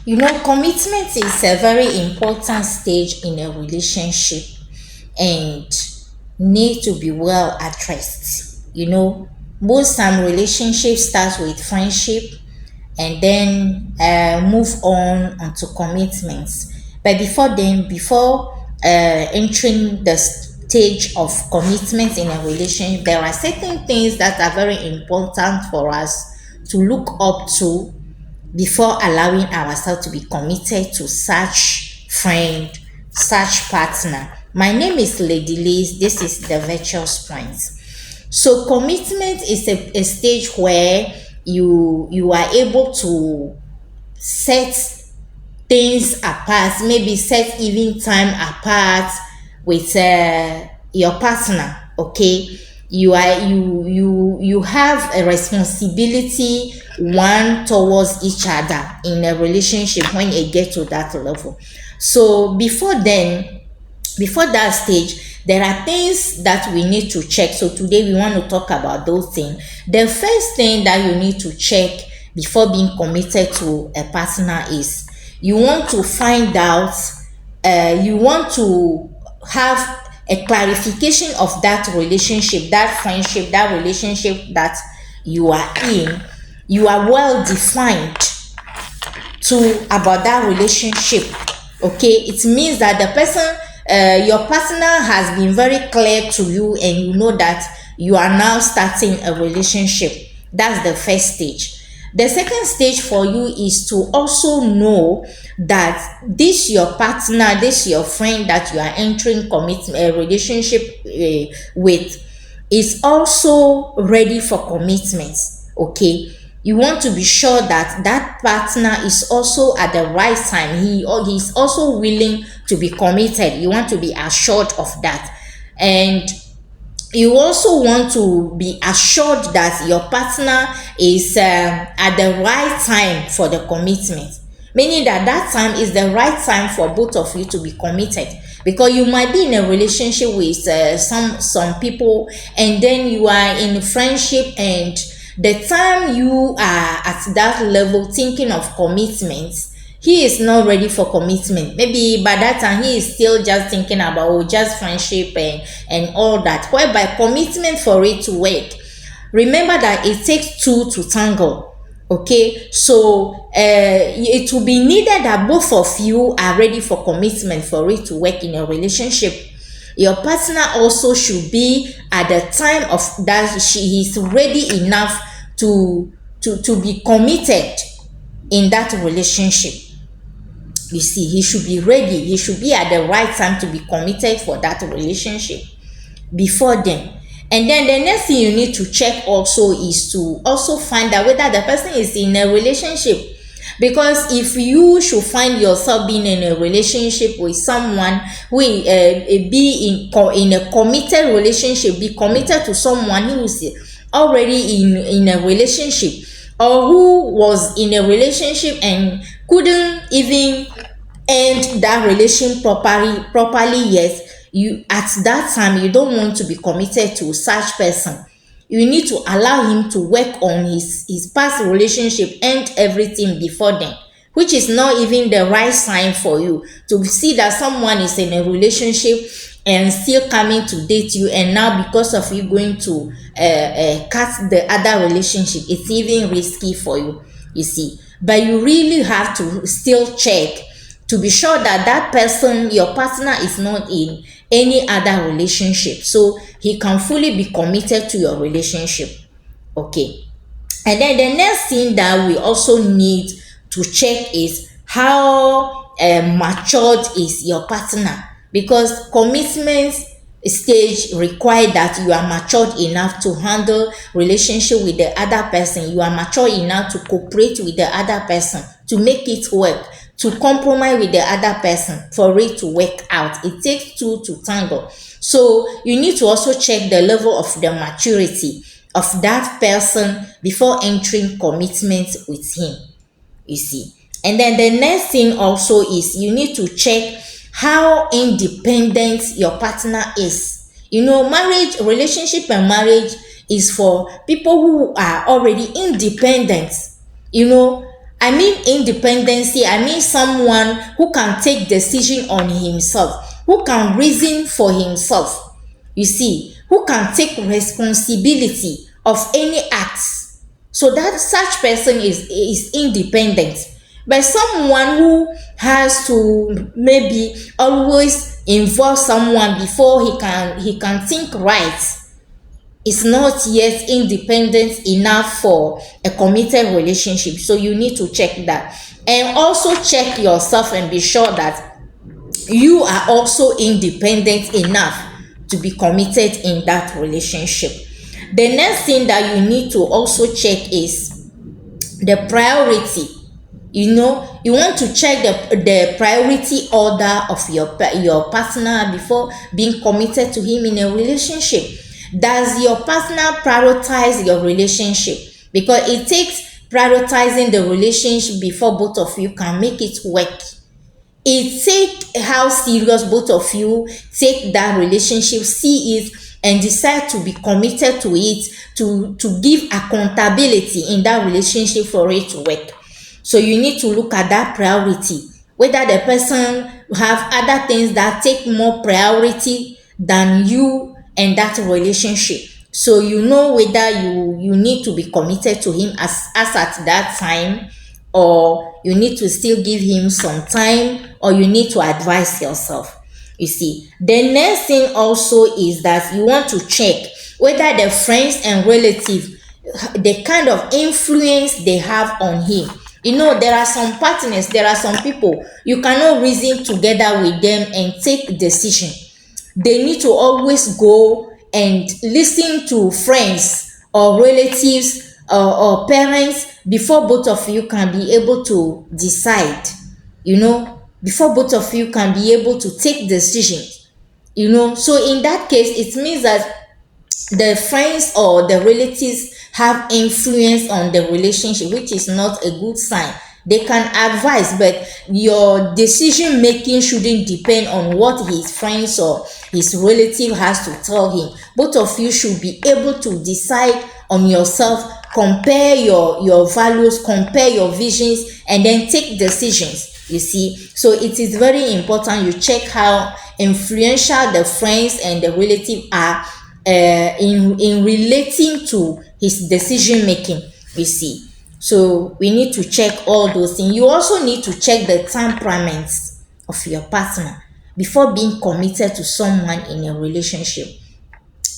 Commitment is a very important stage in a relationship and need to be well addressed. Most time relationships starts with friendship and then move on onto commitments. But before entering the stage of commitment in a relationship, there are certain things that are very important for us to look up to before allowing ourselves to be committed to such friend, such partner. My name is Lady Liz. This is the Virtuous Points. So commitment is a stage where you are able to set things apart, maybe set even time apart with your partner. Okay, you have a responsibility one towards each other in a relationship when you get to that level. So before that stage, there are things that we need to check. So today we want to talk about those things. The first thing that you need to check before being committed to a partner is you want to find out, you want to have a clarification of that relationship, that friendship, that relationship that you are in. You are well defined to about that relationship. Okay, it means that the person, your partner has been very clear to you, and you know that you are now starting a relationship. That's the first stage. The second stage for you is to also know that this your partner, this your friend that you are entering commitment a relationship with, is also ready for commitments. Okay, you want to be sure that that partner is also at the right time, he's also willing to be committed. You want to be assured of that. And you also want to be assured that your partner is at the right time for the commitment, meaning that that time is the right time for both of you to be committed. Because you might be in a relationship with some people, and then you are in friendship, and the time you are at that level thinking of commitment, he is not ready for commitment. Maybe by that time he is still just thinking about just friendship and all that, whereby commitment for it to work, remember that it takes two to tangle. Okay, so it will be needed that both of you are ready for commitment for it to work in a relationship. Your partner also should be at the time of that she is ready enough to be committed in that relationship. You see, he should be ready, he should be at the right time to be committed for that relationship before then. And then the next thing you need to check also is to also find out whether the person is in a relationship. Because if you should find yourself being in a relationship with someone who be in a committed relationship, be committed to someone who is already in a relationship, or who was in a relationship and couldn't even end that relation properly yet, you at that time you don't want to be committed to such person. You need to allow him to work on his past relationship and everything before then, which is not even the right sign for you to see that someone is in a relationship and still coming to date you, and now because of you going to cut the other relationship, it's even risky for you. You see, but you really have to still check to be sure that that person, your partner, is not in any other relationship, so he can fully be committed to your relationship. Okay, and then the next thing that we also need to check is how matured is your partner, because commitment stage require that you are matured enough to handle relationship with the other person. You are mature enough to cooperate with the other person, to make it work, to compromise with the other person for it to work out. It takes two to tangle. So you need to also check the level of the maturity of that person before entering commitment with him. You see, and then the next thing also is you need to check how independent your partner is. Marriage, relationship and marriage is for people who are already independent. you know I mean independency. I mean someone who can take decision on himself, who can reason for himself. You see, who can take responsibility of any acts. So that such person is independent. But someone who has to maybe always involve someone before he can think right is not yet independent enough for a committed relationship. So you need to check that, and also check yourself and be sure that you are also independent enough to be committed in that relationship. The next thing that you need to also check is the priority. You want to check the priority order of your partner before being committed to him in a relationship. Does your partner prioritize your relationship? Because it takes prioritizing the relationship before both of you can make it work. It take how serious both of you take that relationship, see it, and decide to be committed to it, to give accountability in that relationship for it to work. So you need to look at that priority, whether the person have other things that take more priority than you and that relationship. So you know whether you need to be committed to him as at that time, or you need to still give him some time, or you need to advise yourself. You see, the next thing also is that you want to check whether the friends and relatives, the kind of influence they have on him. There are some partners, there are some people you cannot reason together with them and take decision. They need to always go and listen to friends or relatives or parents before both of you can be able to decide. Before both of you can be able to take decisions. So in that case, it means that the friends or the relatives have influence on the relationship, which is not a good sign. They can advise, but your decision making shouldn't depend on what his friends or his relative has to tell him. Both of you should be able to decide on yourself, compare your values, compare your visions, and then take decisions. You see, so it is very important you check how influential the friends and the relative are in relating to his decision making. You see, so we need to check all those things. You also need to check the temperaments of your partner before being committed to someone in a relationship.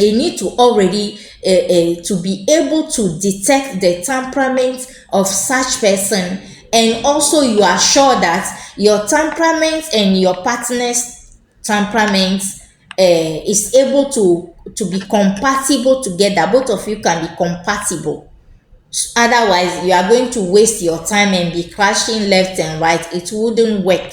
You need to already to be able to detect the temperament of such person, and also you are sure that your temperament and your partner's temperament is able to be compatible together. Both of you can be compatible. Otherwise, you are going to waste your time and be crashing left and right. It wouldn't work.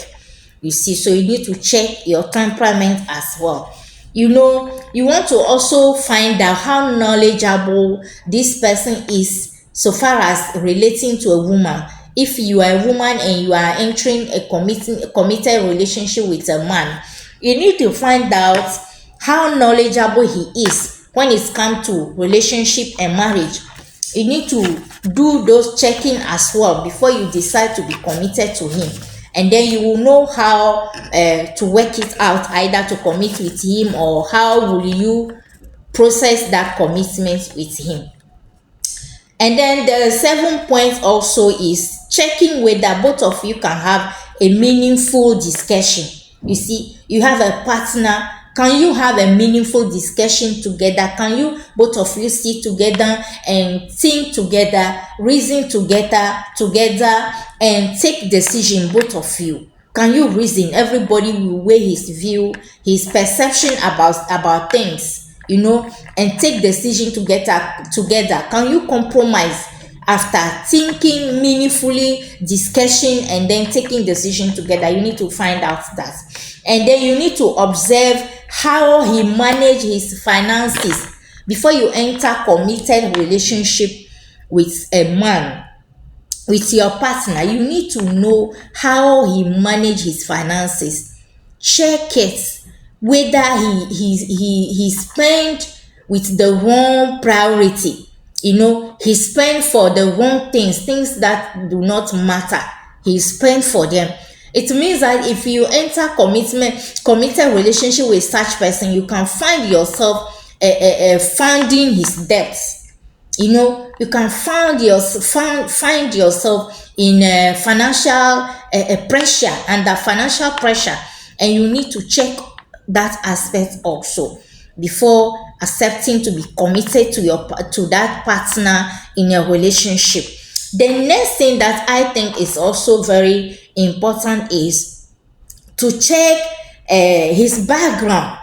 You see, so you need to check your temperament as well. You want to also find out how knowledgeable this person is so far as relating to a woman. If you are a woman and you are entering a committed relationship with a man, you need to find out how knowledgeable he is when it comes to relationship and marriage. You need to do those checking as well before you decide to be committed to him, and then you will know how to work it out, either to commit with him or how will you process that commitment with him. And then the 7th point also is checking whether both of you can have a meaningful discussion. You see, you have a partner. Can you have a meaningful discussion together? Can you both of you sit together and think together, reason together, and take decision, both of you? Can you reason? Everybody will weigh his view, his perception about things, and take decision together. Can you compromise after thinking meaningfully, discussion, and then taking decision together? You need to find out that. And then you need to observe how he manage his finances before you enter committed relationship with a man, with your partner. You need to know how he manage his finances. Check it whether he spend with the wrong priority. He spend for the wrong things, things that do not matter. He spend for them. It means that if you enter committed relationship with such person, you can find yourself funding his debts. You can find yourself in financial pressure, under financial pressure, and you need to check that aspect also before accepting to be committed to that partner in a relationship. The next thing that I think is also very important is to check his background.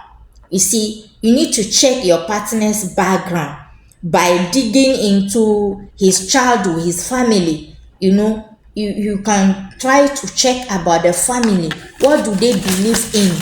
You see, you need to check your partner's background by digging into his childhood, his family. You can try to check about the family. What do they believe in?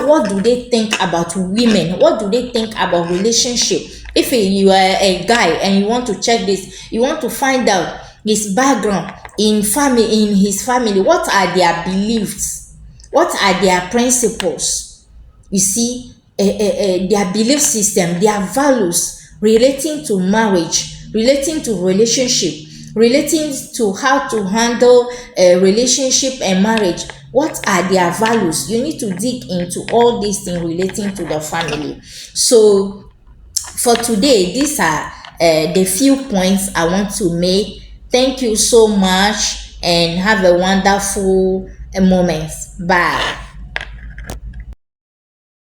What do they think about women? What do they think about relationship? If you are a guy and you want to check this, you want to find out his background in his family. What are their beliefs? What are their principles? You see, their belief system, their values relating to marriage, relating to relationship, relating to how to handle a relationship and marriage. What are their values? You need to dig into all these things relating to the family. So for today, these are the few points I want to make. Thank you so much and have a wonderful moment. Bye.